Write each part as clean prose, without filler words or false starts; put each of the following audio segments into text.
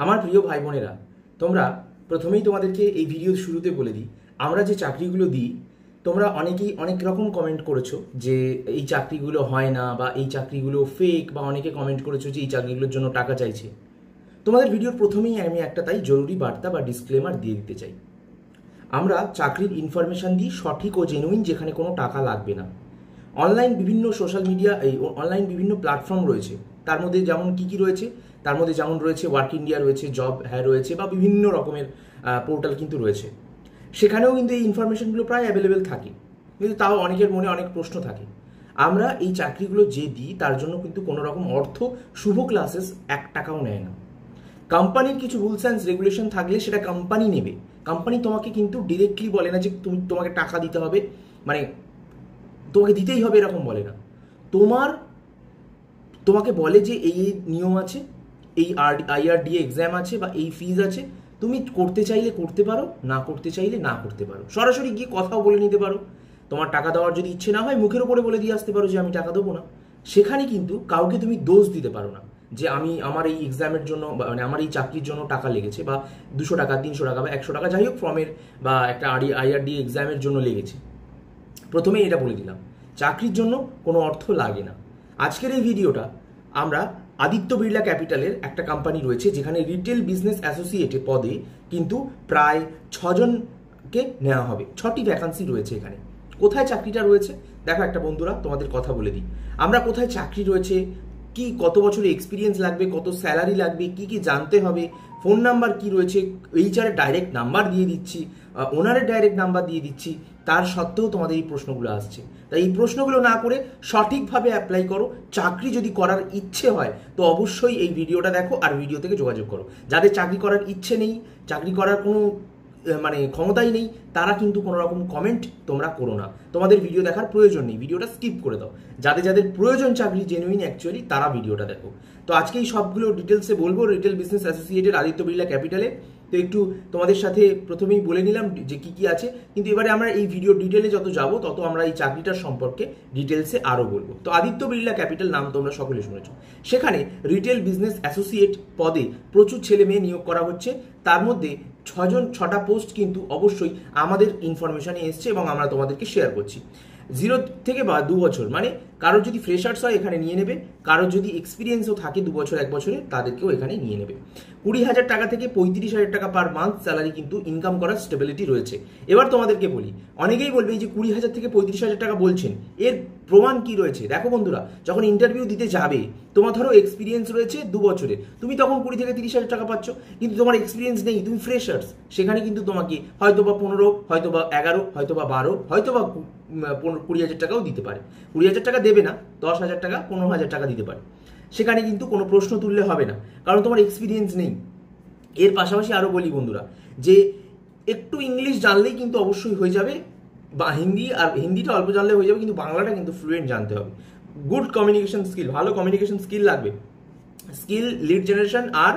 আমার প্রিয় ভাই বোনেরা, তোমরা প্রথমেই তোমাদেরকে এই ভিডিওর শুরুতে বলে দিই, আমরা যে চাকরিগুলো দিই তোমরা অনেকেই অনেক রকম কমেন্ট করেছো যে এই চাকরিগুলো হয় না, বা এই চাকরিগুলো ফেক, বা অনেকে কমেন্ট করেছো যে এই চাকরিগুলোর জন্য টাকা চাইছে। তোমাদের ভিডিওর প্রথমেই আমি একটা তাই জরুরি বার্তা বা ডিসক্লেমার দিয়ে দিতে চাই। আমরা চাকরির ইনফরমেশন দিই সঠিক ও জেনুইন, যেখানে কোনো টাকা লাগবে না। অনলাইন বিভিন্ন সোশ্যাল মিডিয়া, এই অনলাইন বিভিন্ন প্ল্যাটফর্ম রয়েছে, তার মধ্যে যেমন কী রয়েছে, তার মধ্যে যেমন রয়েছে ওয়ার্ক ইন্ডিয়া রয়েছে, জব হ্যাঁ রয়েছে, বা বিভিন্ন রকমের পোর্টাল কিন্তু রয়েছে। সেখানেও কিন্তু এই ইনফরমেশনগুলো প্রায় অ্যাভেলেবেল থাকে, কিন্তু তাও অনেকের মনে অনেক প্রশ্ন থাকে। আমরা এই চাকরিগুলো যে দিই তার জন্য কিন্তু কোনো রকম অর্থ শুভ ক্লাসেস 1 টাকাও নেয় না। কোম্পানির কিছু রুলস অ্যান্ড রেগুলেশন থাকলে সেটা কোম্পানি নেবে। কোম্পানি তোমাকে কিন্তু ডিরেক্টলি বলে না যে তোমাকে টাকা দিতে হবে, মানে তোমাকে দিতেই হবে এরকম বলে না। তোমাকে বলে যে এই নিয়ম আছে, এই IRDA এক্সাম আছে, বা এই ফিজ আছে, তুমি করতে চাইলে করতে পারো, না করতে চাইলে না করতে পারো। সরাসরি গিয়ে কথাও বলে নিতে পারো। তোমার টাকা দেওয়ার যদি ইচ্ছে না হয় মুখের উপরে বলে দিয়ে আসতে পারো যে আমি টাকা দেবো না। সেখানে কিন্তু কাউকে তুমি দোষ দিতে পারো না যে আমার এই এক্সামের জন্য, মানে আমার এই চাকরির জন্য টাকা লেগেছে, বা 200 টাকা, 300 টাকা, বা 100 টাকা, যাই হোক, ফর্মের বা একটা IRDA এক্সামের জন্য লেগেছে। প্রথমেই এটা বলে দিলাম, চাকরির জন্য কোনো অর্থ লাগে না। আজকের এই ভিডিওটা আমরা আদিত্য বিড়লা ক্যাপিটালের একটা কোম্পানি রয়েছে, যেখানে রিটেল বিজনেস অ্যাসোসিয়েটে পদে কিন্তু প্রায় 6 জনকে নেওয়া হবে। 6টি ভ্যাকান্সি রয়েছে এখানে। কোথায় চাকরিটা রয়েছে দেখো একটা বন্ধুরা, তোমাদের কথা বলে দিই। আমরা কোথায় চাকরি রয়েছে, কি কত বছরের এক্সপিরিয়েন্স লাগবে, কত স্যালারি লাগবে, কি কি জানতে হবে, ফোন নাম্বার কি রয়েছে, HR এর ডাইরেক্ট নাম্বার দিয়ে দিচ্ছি, ওনারের ডাইরেক্ট নাম্বার দিয়ে দিচ্ছি। তার সত্ত্বেও তোমাদের এই প্রশ্নগুলো আসছে। তাই এই প্রশ্নগুলো না করে সঠিকভাবে অ্যাপ্লাই করো। চাকরি যদি করার ইচ্ছে হয় তো অবশ্যই এই ভিডিওটা দেখো আর ভিডিও থেকে যোগাযোগ করো। যাদের চাকরি করার ইচ্ছে নেই, চাকরি করার কোনো ক্ষমতাই নেই, তারা কিন্তু কোনো রকম কমেন্ট তোমরা করো না। তোমাদের ভিডিও দেখার প্রয়োজন নেই, ভিডিওটা স্কিপ করে দাও। যাদের প্রয়োজন চাকরি জেনুইন অ্যাকচুয়ালি, তারা ভিডিওটা দেখো। তো আজকে এই সবগুলো ডিটেলসে বলবো retail business associated Aditya Birla ক্যাপিটালে। তো একটু তোমাদের সাথে প্রথমেই বলে নিলাম যে কি আছে, কিন্তু এবারে আমরা এই ভিডিও ডিটেলে যত যাব তত আমরা এই চাকরিটার সম্পর্কে ডিটেলসে আরও বলবো। তো আদিত্য বিড়লা ক্যাপিটাল নাম তোমরা সকলে শুনেছো। সেখানে রিটেল বিজনেস অ্যাসোসিয়েট পদে প্রচুর ছেলে মেয়ে নিয়োগ করা হচ্ছে। তার মধ্যে 6টা পোস্ট কিন্তু অবশ্যই আমাদের ইনফরমেশনে এসছে এবং আমরা তোমাদেরকে শেয়ার করছি। 0 থেকে 2 বছর, মানে কারোর যদি ফ্রেশার্স হয় এখানে নিয়ে নেবে, কারোর যদি এক্সপিরিয়েন্সও থাকে 2 বছর 1 বছরে, তাদেরকেও এখানে নিয়ে নেবে। 20,000 টাকা থেকে 35,000 টাকা পার মান্থ স্যালারি কিন্তু ইনকাম করার স্টেবিলিটি রয়েছে। এবার তোমাদেরকে বলি, অনেকেই বলবে এই যে 20,000 থেকে 35,000 টাকা বলছেন, এর প্রমাণ কি রয়েছে? দেখো বন্ধুরা, যখন ইন্টারভিউ দিতে যাবে, তোমার ধরো এক্সপিরিয়েন্স রয়েছে 2 বছরের, তুমি তখন 20 থেকে 30,000 টাকা পাচ্ছ, কিন্তু তোমার এক্সপিরিয়েন্স নেই, তুমি ফ্রেশার্স। সেখানে কিন্তু তোমাকে হয়তো বা 15, হয়তো বা 11, হয়তো বা 12, হয়তো বা 20,000 টাকাও দিতে পারে। 20,000 টাকা দেবে না, 10,000 টাকা, 15,000 টাকা দিতে পারে। সেখানে কিন্তু কোনো প্রশ্ন তুললে হবে না, কারণ তোমার এক্সপিরিয়েন্স নেই। এর পাশাপাশি আরও বলি বন্ধুরা, যে একটু ইংলিশ জানলেই কিন্তু অবশ্যই হয়ে যাবে, বা হিন্দিটা অল্প জানলে হয়ে যাবে, কিন্তু বাংলাটা কিন্তু ফ্লুয়েন্ট জানতে হবে। গুড কমিউনিকেশন স্কিল, ভালো কমিউনিকেশন স্কিল লাগবে। স্কিল, লিড জেনারেশন, আর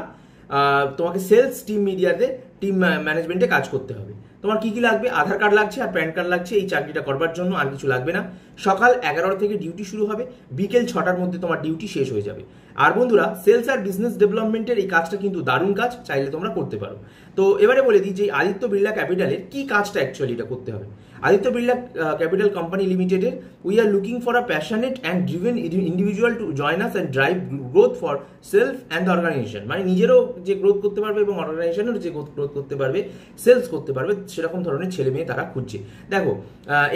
তোমাকে সেলস, টিম মিডিয়াতে, টিম ম্যানেজমেন্টে কাজ করতে হবে। তোমার কি লাগবে? আধার কার্ড লাগছে আর প্যান কার্ড লাগছে এই চাকরিটা করবার জন্য, আর কিছু লাগবে না। সকাল 11টা থেকে ডিউটি শুরু হবে, বিকেল 6টার মধ্যে তোমার ডিউটি শেষ হয়ে যাবে। আর বন্ধুরা, সেলস আর বিজনেস ডেভেলপমেন্টের এই কাজটা কিন্তু দারুণ কাজ, চাইলে তোমরা করতে পারো। তো এবারে বলে দিই যে আদিত্য বিড়লা ক্যাপিটালের কি কাজটা অ্যাকচুয়ালি এটা করতে হবে। আদিত্য বিড়লা ক্যাপিটাল কোম্পানি লিমিটেডের we are looking for a passionate and driven individual to join us and drive growth for self and the organisation. মানে নিজেরও যে গ্রোথ করতে পারবে এবং অর্গানাইজেশনেরও যে গ্রোথ করতে পারবে, সেলস করতে পারবে, সেরকম ধরনের ছেলে মেয়ে তারা খুঁজছে। দেখো,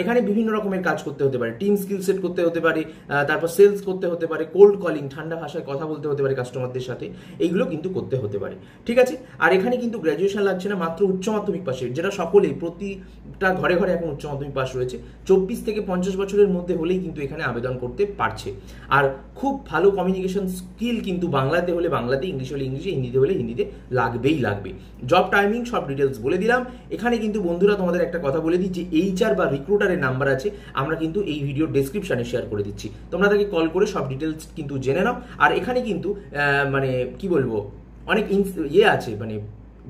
এখানে বিভিন্ন রকমের কাজ করতে হতে পারে, টিম স্কিল সেট করতে হতে পারে, তারপর সেলস করতে হতে পারে, কোল্ড কলিং, ঠান্ডা ভাষায় কথা বলতে হতে পারে কাস্টমারদের সাথে, এইগুলো কিন্তু করতে হতে পারে। ঠিক আছে? আর এখানে কিন্তু গ্র্যাজুয়েশন লাগছে না, মাত্র উচ্চ মাধ্যমিক পাশে, যেটা সকলেই, প্রতিটা ঘরে ঘরে এখন উচ্চ মাধ্যমিক পাশ রয়েছে। 24 থেকে 50 বছরের মধ্যে হলেই কিন্তু এখানে আবেদন করতে পারছে। আর খুব ভালো কমিউনিকেশন স্কিল কিন্তু বাংলাতে হলে বাংলাতে, ইংলিশ হলে ইংলিশে, হিন্দিতে হলে হিন্দিতে লাগবেই লাগবে। জব টাইমিং সব ডিটেলস বলে দিলাম। এখানে কিন্তু বন্ধুরা তোমাদের একটা কথা বলে দিই যে HR বা রিক্রুটারের নাম্বার আছে, আমরা কিন্তু এই ভিডিও ডেসক্রিপশনে শেয়ার করে দিচ্ছি, তোমরা তাকে কল করে সব ডিটেলস কিন্তু জেনে নাও। আর এখানে কিন্তু মানে কি বলবো, অনেক আছে, মানে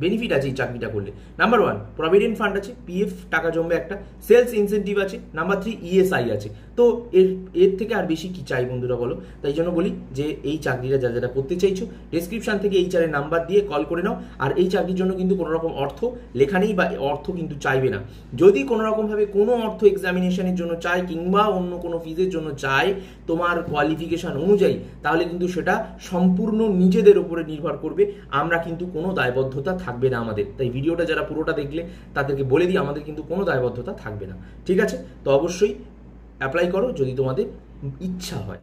বেনিফিট আছে এই চাকরিটা করলে। নাম্বার 1, প্রভিডেন্ট ফান্ড আছে, PF টাকা জমবে একটা। সেলস ইনসেন্টিভ আছে। নাম্বার 3, ESI আছে। তো এর এর থেকে আর বেশি কি চাই বন্ধুরা বলো? তাই জন্য বলি যে এই চাকরিটা যারা যারা করতে চাইছো ডেসক্রিপশন থেকে HR এর নাম্বার দিয়ে কল করে নাও। আর এই চাকরির জন্য কিন্তু কোনো রকম অর্থ লেখা নেই বা অর্থ কিন্তু চাইবে না। যদি কোনো রকমভাবে কোনো অর্থ এক্সামিনেশনের জন্য চায় কিংবা অন্য কোনো ফিজের জন্য চায় তোমার কোয়ালিফিকেশন অনুযায়ী, তাহলে কিন্তু সেটা সম্পূর্ণ নিজেদের উপরে নির্ভর করবে। আমরা কিন্তু কোনো দায়বদ্ধতা থাকবে না আমাদের। তাই ভিডিওটা যারা পুরোটা দেখলে তাদেরকে বলে দিই আমাদের কিন্তু কোনো দায়বদ্ধতা থাকবে না। ঠিক আছে? তো অবশ্যই অ্যাপ্লাই করো যদি তোমাদের ইচ্ছা হয়।